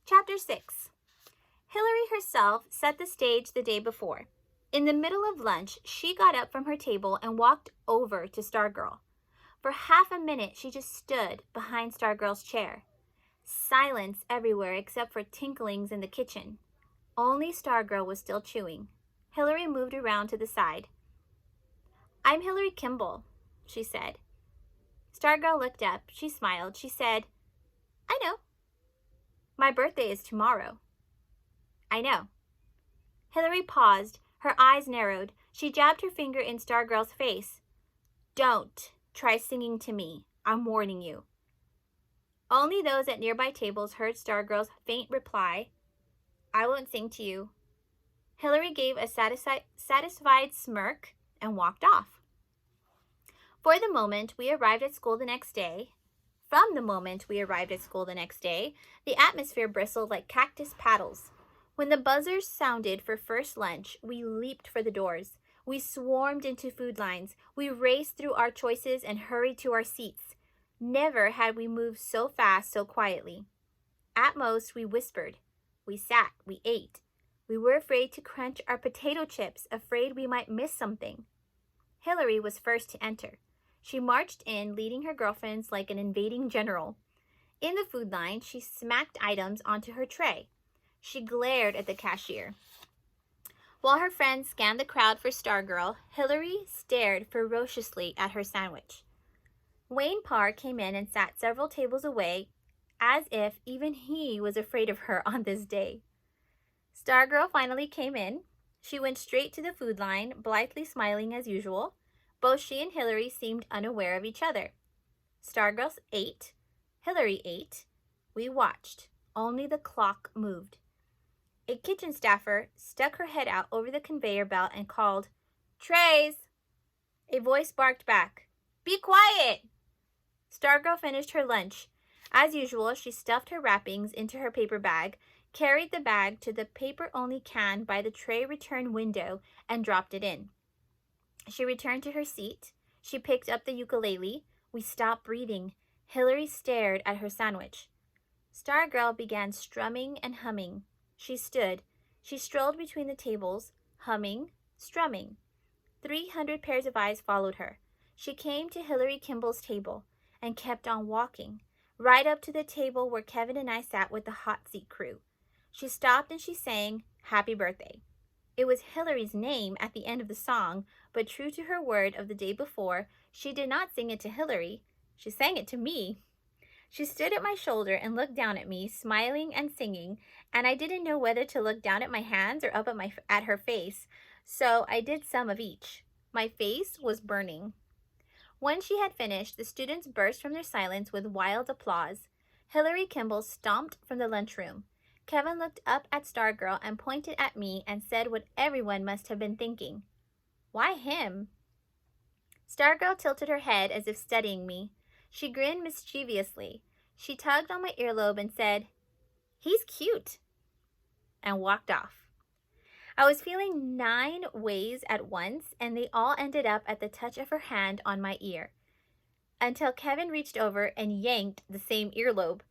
Chapter 6. Hillary herself set the stage the day before. In the middle of lunch, she got up from her table and walked over to Stargirl. For half a minute, she just stood behind Stargirl's chair. Silence everywhere except for tinklings in the kitchen. Only Stargirl was still chewing. Hillary moved around to the side. "I'm Hillary Kimball," she said. Stargirl looked up. She smiled. She said, "I know. My birthday is tomorrow." "I know." Hillary paused. Her eyes narrowed. She jabbed her finger in Stargirl's face. "Don't try singing to me. I'm warning you." Only those at nearby tables heard Stargirl's faint reply, "I won't sing to you." Hillary gave a satisfied smirk and walked off. From the moment we arrived at school the next day, the atmosphere bristled like cactus paddles. When the buzzers sounded for first lunch, we leaped for the doors. We swarmed into food lines. We raced through our choices and hurried to our seats. Never had we moved so fast, so quietly. At most, we whispered. We sat, we ate. We were afraid to crunch our potato chips, afraid we might miss something. Hillary was first to enter. She marched in, leading her girlfriends like an invading general. In the food line, she smacked items onto her tray. She glared at the cashier. While her friends scanned the crowd for Stargirl, Hillary stared ferociously at her sandwich. Wayne Parr came in and sat several tables away, as if even he was afraid of her on this day. Stargirl finally came in. She went straight to the food line, blithely smiling as usual. Both she and Hillary seemed unaware of each other. Stargirl ate. Hillary ate. We watched. Only the clock moved. A kitchen staffer stuck her head out over the conveyor belt and called, "Trays!" A voice barked back, "Be quiet!" Stargirl finished her lunch. As usual, she stuffed her wrappings into her paper bag, carried the bag to the paper-only can by the tray return window, and dropped it in. She returned to her seat. She picked up the ukulele. We stopped breathing. Hillary stared at her sandwich. Stargirl began strumming and humming. She stood. She strolled between the tables, humming, strumming. 300 pairs of eyes followed her. She came to Hillary Kimball's table and kept on walking, right up to the table where Kevin and I sat with the hot seat crew. She stopped and she sang, "Happy Birthday." It was Hillary's name at the end of the song, but true to her word of the day before, she did not sing it to Hillary. She sang it to me. She stood at my shoulder and looked down at me, smiling and singing, and I didn't know whether to look down at my hands or up at her face, so I did some of each. My face was burning. When she had finished, the students burst from their silence with wild applause. Hillary Kimball stomped from the lunchroom. Kevin looked up at Stargirl and pointed at me and said what everyone must have been thinking. "Why him?" Stargirl tilted her head as if studying me. She grinned mischievously. She tugged on my earlobe and said, "He's cute," and walked off. I was feeling 9 ways at once, and they all ended up at the touch of her hand on my ear, until Kevin reached over and yanked the same earlobe.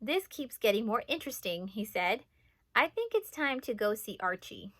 "This keeps getting more interesting," he said. "I think it's time to go see Archie."